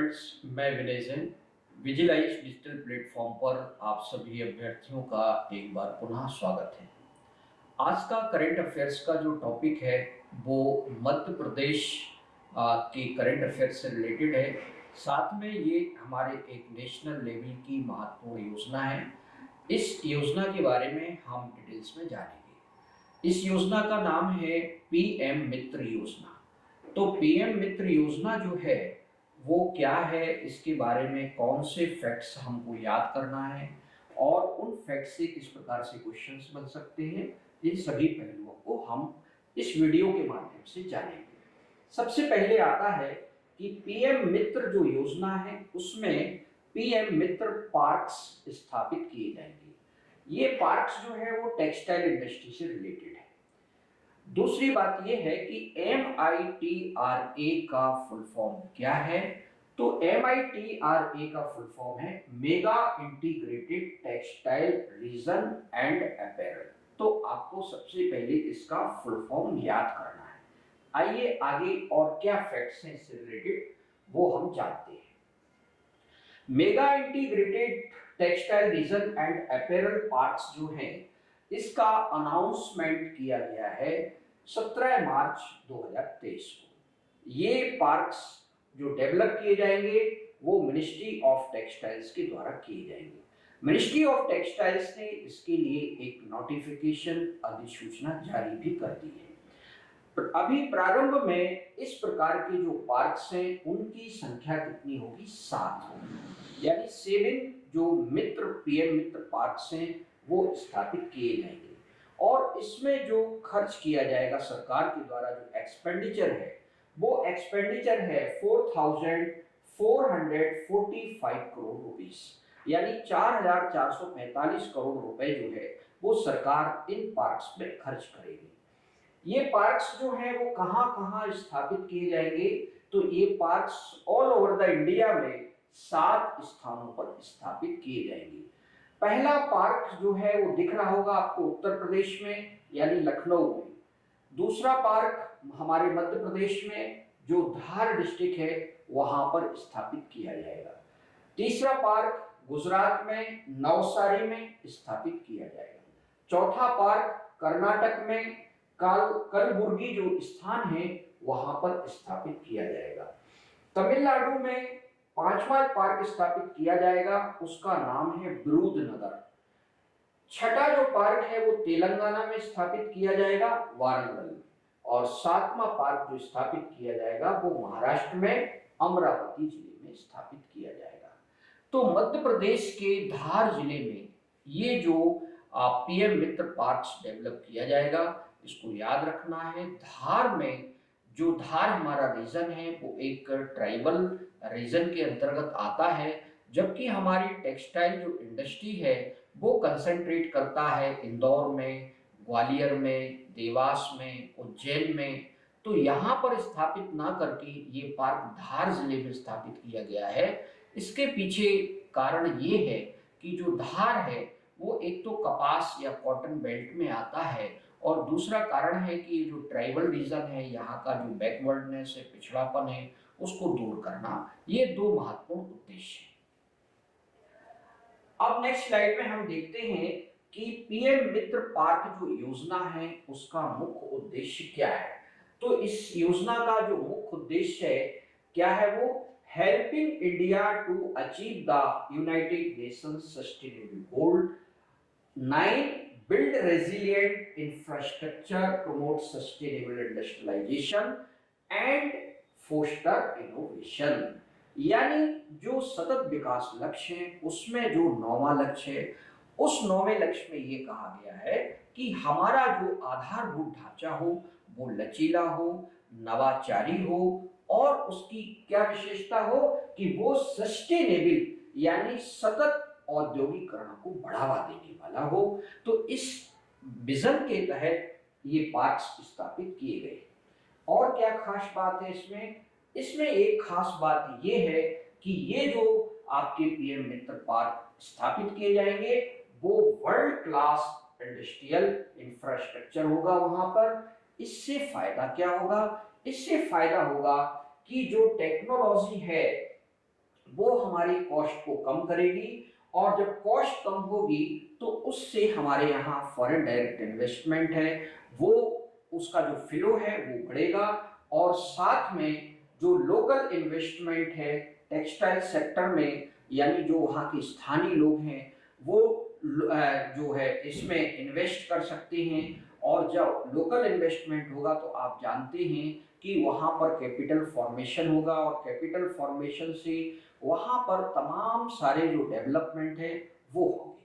Students, मैं विनय Jain विजिलाइज digital platform पर आप सभी अभ्यर्थियों का एक बार पुनः स्वागत है। आज का करंट अफेयर्स का जो टॉपिक है वो मध्य प्रदेश के करंट अफेयर्स से रिलेटेड है। साथ में ये हमारे एक नेशनल लेवल की महत्वपूर्ण योजना है। इस योजना के बारे में हम डिटेल्स में जानेंगे। इस योजना का नाम है पीएम मित्र योजना। तो पीएम मित्र योजना जो है वो क्या है, इसके बारे में कौन से फैक्ट्स हमको याद करना है और उन फैक्ट्स से किस प्रकार से क्वेश्चंस बन सकते हैं, इन सभी पहलुओं को हम इस वीडियो के माध्यम से जानेंगे। सबसे पहले आता है कि पीएम मित्र जो योजना है उसमें पीएम मित्र पार्क्स स्थापित किए जाएंगे। ये पार्क्स जो है वो टेक्सटाइल इंडस्ट्री से रिलेटेड है। दूसरी बात यह है कि MITRA का फुल फॉर्म क्या है। तो MITRA का फुल फॉर्म है mega integrated textile reason and apparel. तो आपको सबसे पहले इसका फुल फॉर्म याद करना है। आइए आगे और क्या फैक्ट्स हैं इससे रिलेटेड वो हम जानते हैं। Mega integrated textile reason and apparel parks जो हैं, इसका अनाउंसमेंट किया गया है 17 मार्च 2023 को। ये पार्क्स जो डेवलप किए जाएंगे वो मिनिस्ट्री ऑफ टेक्सटाइल्स के द्वारा किए जाएंगे। मिनिस्ट्री ऑफ टेक्सटाइल्स ने इसके लिए एक नोटिफिकेशन अधिसूचना जारी भी कर दी है। अभी प्रारंभ में इस प्रकार के जो पार्क्स हैं उनकी संख्या कितनी होगी? 7 होगी, यानी 7 जो मित्र पीएम मित्र पार्क्स हैं वो स्थापित किए जाएंगे। और इसमें जो खर्च किया जाएगा सरकार के द्वारा, जो एक्सपेंडिचर है वो एक्सपेंडिचर है 4,445 करोड़ रुपीस, यानी 4,445 करोड़ रुपए जो है वो सरकार इन पार्क्स में खर्च करेगी। ये पार्क्स जो हैं वो कहां कहां स्थापित किए जाएंगे? तो ये parks all over the India में 7 स्थानों पर स्थापित किए जाएंगे। पहला पार्क जो है वो दिख रहा होगा आपको उत्तर प्रदेश में, यानी लखनऊ में। दूसरा पार्क हमारे मध्य प्रदेश में जो धार डिस्ट्रिक्ट है वहां पर स्थापित किया जाएगा। तीसरा पार्क गुजरात में नवसारी में स्थापित किया जाएगा। चौथा पार्क कर्नाटक में कलबुर्गी जो स्थान है वहां पर स्थापित किया जाएगा। तमिलनाडु में 5वां पार्क स्थापित किया जाएगा, उसका नाम है विरुधनगर। छठा जो पार्क है वो तेलंगाना में स्थापित किया जाएगा, वारंगल। और 7वां पार्क जो स्थापित किया जाएगा वो महाराष्ट्र में अमरावती जिले में स्थापित किया जाएगा। तो मध्य प्रदेश के धार जिले में ये जो पीएम मित्र पार्क्स डेवलप किया जाएगा, इसको याद रखना है। धार में जो धार हमारा रीजन है वो एक ट्राइबल रीजन के अंतर्गत आता है, जबकि हमारी टेक्सटाइल जो इंडस्ट्री है वो कंसंट्रेट करता है इंदौर में, ग्वालियर में, देवास में, उज्जैन में। तो यहाँ पर स्थापित ना करके ये पार्क धार जिले में स्थापित किया गया है। इसके पीछे कारण ये है कि जो धार है वो एक तो कपास या कॉटन बेल्ट में आता है, और दूसरा कारण है कि ये जो ट्राइबल रीजन है, यहाँ का जो बैकवर्डनेस है, पिछड़ापन है, उसको दूर करना। ये 2 महत्वपूर्ण उद्देश्य हैं। अब नेक्स्ट स्लाइड में हम देखते हैं कि पीएम मित्र पार्क जो योजना है उसका मुख्य उद्देश्य क्या है। तो इस योजना का जो मुख्य उद्देश्य है क्या है, वो helping India to achieve the United Nations sustainable goal 9 build resilient infrastructure, promote sustainable industrialization and foster innovation। यानी जो सतत विकास लक्ष्य है उसमें जो 9वां लक्ष्य है, उस 9वें लक्ष्य में ये कहा गया है कि हमारा जो आधारभूत ढांचा हो वो लचीला हो, नवाचारी हो, और उसकी क्या विशेषता हो कि वो सस्टेनेबल यानी सतत औद्योगिकरण को बढ़ावा देने वाला हो। तो इस विजन के तहत ये पार्क्स स्थापित किए गए। और क्या खास बात है इसमें एक खास बात ये है कि ये जो आपके पीएम मित्र पार्क स्थापित किए जाएंगे वो वर्ल्ड क्लास इंडस्ट्रियल इंफ्रास्ट्रक्चर होगा वहां पर। इससे फायदा क्या होगा? इससे फायदा होगा कि जो टेक्नोलॉजी है वो हमारी कॉस्ट को कम करेगी, और जब कॉस्ट कम होगी तो उससे हमारे यहाँ फॉरेन डायरेक्ट इन्वेस्टमेंट है वो, उसका जो फ्लो है वो बढ़ेगा, और साथ में जो लोकल इन्वेस्टमेंट है टेक्सटाइल सेक्टर में, यानी जो वहाँ के स्थानीय लोग हैं वो जो है इसमें इन्वेस्ट कर सकते हैं। और जब लोकल इन्वेस्टमेंट होगा तो आप जानते हैं कि वहाँ पर कैपिटल फॉर्मेशन होगा, और कैपिटल फॉर्मेशन से वहाँ पर तमाम सारे जो डेवलपमेंट है वो होंगे।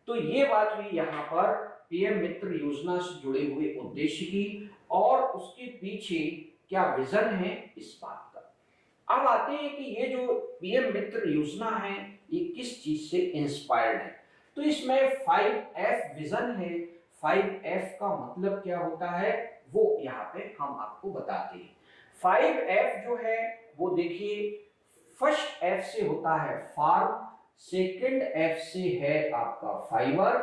तो ये बात हुई यहाँ पर पीएम मित्र योजना से जुड़े हुए उद्देश्य की, और उसके पीछे क्या विजन है इस बात का। अब आते हैं कि ये जो पीएम मित्र योजना है ये किस चीज से इंस्पायर्ड है। तो इसमें 5F विजन है। 5F का मतलब क्या होता है वो यहाँ पे हम आपको बताते हैं। 5F जो है वो देखिए, फर्स्ट F से होता है फार्म, सेकंड F से है आपका फाइबर,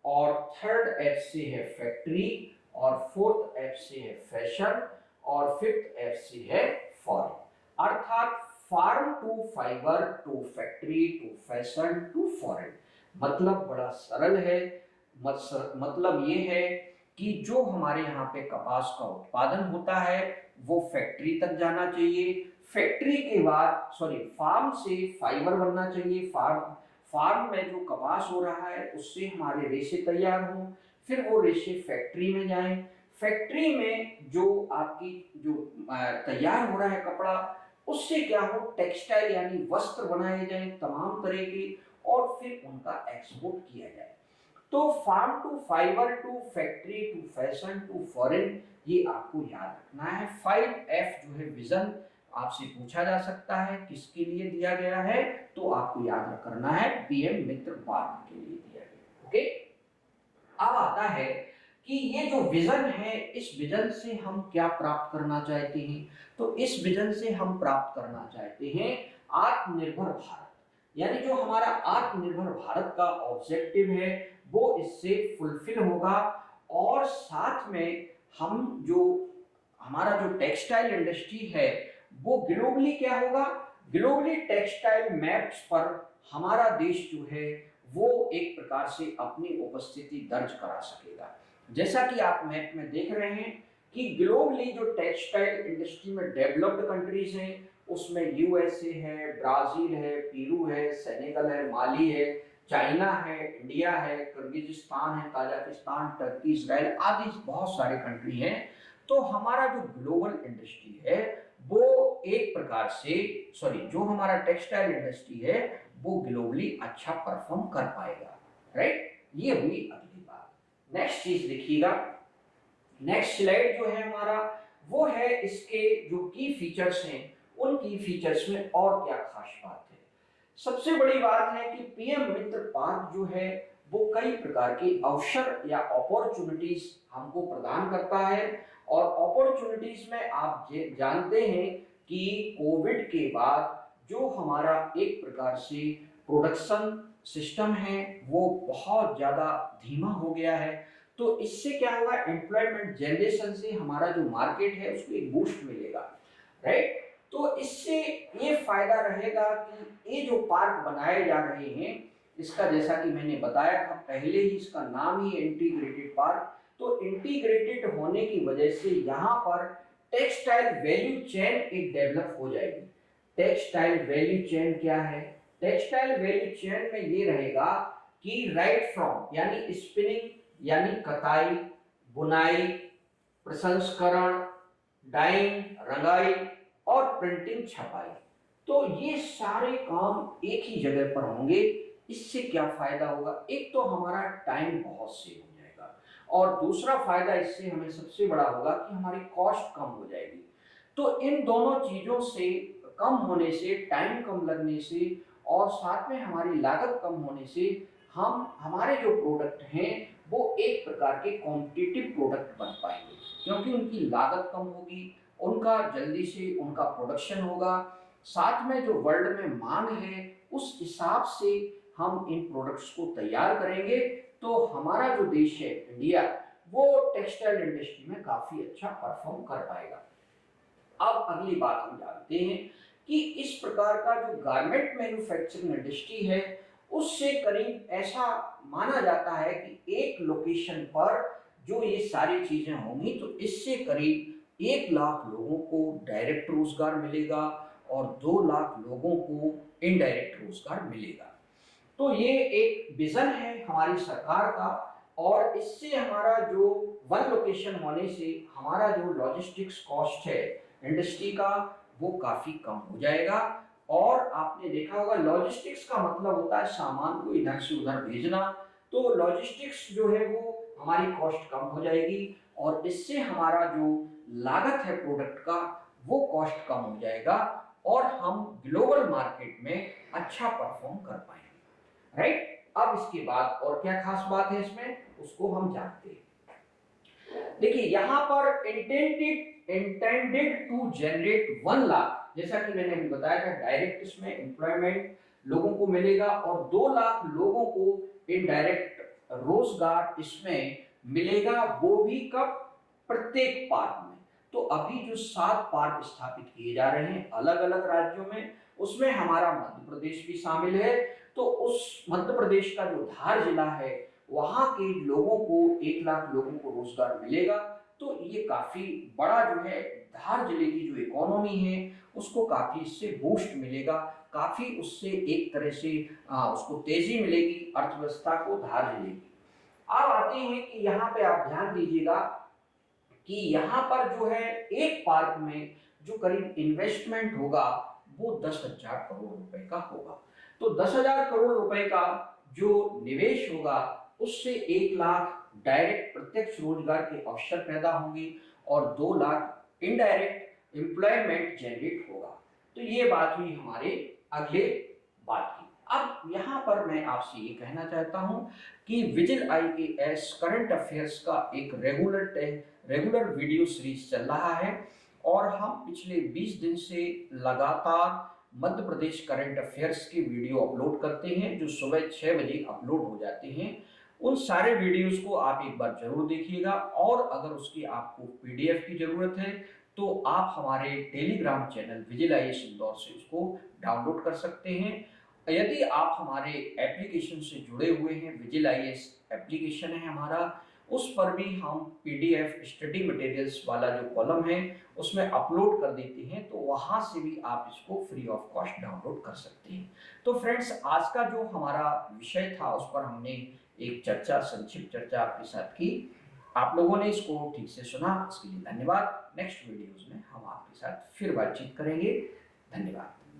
और थर्ड F से है फैक्ट्री, और फोर्थ F से है फैशन, और फिफ्थ F से है फॉरेन। अर्थात farm to fibre to factory to fashion to foreign. मतलब बड़ा सरल है। मतलब ये है कि जो हमारे यहाँ पे कपास का उत्पादन होता है वो फैक्ट्री तक जाना चाहिए, फैक्ट्री के बाद फार्म से फाइबर बनना चाहिए, फार्म में जो कपास हो रहा है उससे हमारे रेशे तैयार हों, फिर वो रेशे फैक्ट्री में जाएं, फैक्ट्री में जो आपकी जो तैयार हो रहा है कपड़ा, उससे क्या हो टेक्सटाइल यानी वस्त्र बनाए जाएं तमाम तरह के, और फिर उनका एक्सपोर्ट किया जाए। तो farm to fibre to factory to fashion to foreign, ये आपको याद रखना है। 5F जो है विजन आपसे पूछा जा सकता है किसके लिए दिया गया है, तो आपको याद करना है पीएम मित्र पार्क के लिए दिया गया। ओके, अब आता है कि ये जो विजन है इस विजन से हम क्या प्राप्त करना चाहते हैं। तो इस विजन से हम प्राप्त करना चाहते हैं आत्मनिर्भर भारत, यानी जो हमारा आत्मनिर्भर भारत का ऑब्जेक्टिव है वो इससे फुलफिल होगा। और साथ में हम जो हमारा जो टेक्सटाइल इंडस्ट्री है वो ग्लोबली क्या होगा, ग्लोबली टेक्सटाइल मैप्स पर हमारा देश जो है वो एक प्रकार से अपनी उपस्थिति दर्ज करा सकेगा। जैसा कि आप मैप में देख रहे हैं कि ग्लोबली जो टेक्सटाइल इंडस्ट्री में डेवलप्ड कंट्रीज हैं उसमें यूएसए है, ब्राजील है, पेरू है, सेनेगल है, माली है, चाइना है, इंडिया है, किर्गिजिस्तान है, ताजिकिस्तान, टर्की, इजराइल आदि बहुत सारे कंट्री हैं। तो हमारा जो ग्लोबल इंडस्ट्री है वो एक प्रकार से जो हमारा टेक्सटाइल इंडस्ट्री है वो ग्लोबली अच्छा परफॉर्म कर पाएगा। राइट, ये हुई अगली बात। नेक्स्ट चीज देखिएगा, नेक्स्ट स्लाइड जो है हमारा वो है इसके जो की फीचर्स हैं, उन की फीचर्स में और क्या खास बात है। सबसे बड़ी बात है कि पीएम मित्र पार्क जो है वो कई प्रकार के अवसर या अपॉर्चुनिटीज हमको प्रदान करता है। और अपॉर्चुनिटीज में आप जानते हैं कि कोविड के बाद जो हमारा एक प्रकार से प्रोडक्शन सिस्टम है वो बहुत ज्यादा धीमा हो गया है। तो इससे क्या होगा, एम्प्लॉयमेंट जनरेशन से हमारा जो मार्केट है उसको एक बूस्ट मिलेगा। राइट, तो इससे ये फायदा रहेगा कि ये जो पार्क बनाए जा रहे हैं इसका, जैसा कि मैंने बताया था पहले ही, इसका नाम ही इंटीग्रेटेड पार्क। तो इंटीग्रेटेड होने की वजह से यहाँ पर टेक्सटाइल वैल्यू चेन एक डेवलप हो जाएगी। टेक्सटाइल वैल्यू चेन क्या है, टेक्सटाइल वैल्यू चेन में ये रहेगा कि राइट फ्रॉम यानी स्पिनिंग यानी कताई, बुनाई, प्रसंस्करण, डाइंग रंगाई, और प्रिंटिंग छपाई, तो ये सारे काम एक ही जगह पर होंगे। इससे क्या फायदा होगा, एक तो हमारा टाइम बहुत सेव हो जाएगा, और दूसरा फायदा इससे हमें सबसे बड़ा होगा कि हमारी कॉस्ट कम हो जाएगी। तो इन दोनों चीजों से कम होने से, टाइम कम लगने से, और साथ में हमारी लागत कम होने से हम हमारे जो प्रोडक्ट हैं वो एक प्रकार के कॉम्पिटिटिव प्रोडक्ट बन पाएंगे, क्योंकि उनकी लागत कम होगी, उनका जल्दी से उनका प्रोडक्शन होगा, साथ में जो वर्ल्ड में मांग है उस हिसाब से हम इन प्रोडक्ट्स को तैयार करेंगे। तो हमारा जो देश है इंडिया वो टेक्सटाइल इंडस्ट्री में काफी अच्छा परफॉर्म कर पाएगा। अब अगली बात हम जानते हैं कि इस प्रकार का जो गारमेंट मैन्युफैक्चरिंग इंडस्ट्री है उससे करीब ऐसा माना जाता है कि एक लोकेशन पर जो ये सारी चीजें होंगी तो इससे करीब 1 लाख लोगों को डायरेक्ट रोजगार मिलेगा और 2 लाख लोगों को इनडायरेक्ट रोजगार मिलेगा। तो ये एक विजन है हमारी सरकार का और इससे हमारा जो वन लोकेशन होने से हमारा जो लॉजिस्टिक्स कॉस्ट है इंडस्ट्री का वो काफी कम हो जाएगा। और आपने देखा होगा लॉजिस्टिक्स का मतलब होता है सामान को इधर से उधर भेजना, तो लॉजिस्टिक्स जो है वो हमारी कॉस्ट कम हो जाएगी और इससे हमारा जो लागत है प्रोडक्ट का वो कॉस्ट कम हो जाएगा और हम ग्लोबल मार्केट में अच्छा परफॉर्म कर पाएंगे। राइट, अब इसके बाद और क्या खास बात है इसमें उसको हम जानते हैं। देखिए यहाँ पर इंटेंडेड टू जनरेट 1 लाख, जैसा कि मैंने अभी बताया था डायरेक्ट इसमें एम्प्लॉयमेंट लोगों को मिलेगा और 2 लाख लोगों को इनडायरेक्ट रोजगार इसमें मिलेगा, वो भी कब, प्रत्येक पार्क में। तो अभी जो 7 पार्क स्थापित किए जा रहे हैं अलग अलग राज्यों में उसमें हमारा मध्य प्रदेश भी शामिल है। तो उस मध्य प्रदेश का जो धार जिला है वहां के लोगों को 1 लाख लोगों को रोजगार मिलेगा। तो ये काफी बड़ा जो है धार जिले की जो इकोनॉमी है उसको काफी इससे बूस्ट मिलेगा, काफी उससे एक तरह से उसको तेजी मिलेगी अर्थव्यवस्था को धार जिले की। अब आते हैं कि यहाँ पे आप ध्यान दीजिएगा कि यहाँ पर जो है एक पार्क में जो करीब इन्वेस्टमेंट होगा वो 10,000 करोड़ रुपए का होगा। तो 10,000 करोड़ रुपए का जो निवेश होगा उससे 1 लाख डायरेक्ट प्रत्यक्ष रोजगार के अवसर पैदा होंगे और 2 लाख इनडायरेक्ट एम्प्लॉयमेंट जनरेट होगा। तो ये बात हुई हमारे अगले बात की। अब यहाँ पर मैं आपसे ये कहना चाहता हूँ कि विजिल IAS करंट अफेयर्स का एक रेगुलर वीडियो सीरीज चल रहा है और हम पिछले 20 दिन से लगातार मध्य प्रदेश करंट अफेयर्स के वीडियो अपलोड करते हैं जो सुबह 6 बजे अपलोड हो जाते हैं। उन सारे वीडियोस को आप एक बार जरूर देखिएगा और अगर उसकी आपको PDF की जरूरत है तो आप हमारे Telegram channel vigil IAS Indore से उसको डाउनलोड कर सकते हैं। यदि आप हमारे एप्लीकेशन से जुड़े हुए हैं, विजिल IAS एप्लीकेशन है हमारा, उस पर भी हम PDF स्टडी मटेरियल्स वाला जो कॉलम है उसमें अपलोड कर देते हैं, तो वहां से भी आप इसको फ्री ऑफ कॉस्ट डाउनलोड कर सकते हैं। तो फ्रेंड्स आज का जो हमारा विषय था उस पर हमने एक संक्षिप्त चर्चा आपके साथ की। आप लोगों ने इसको ठीक से सुना, इसके लिए धन्यवाद। नेक्स्ट वीडियोस में हम आपके साथ फिर बातचीत करेंगे। धन्यवाद।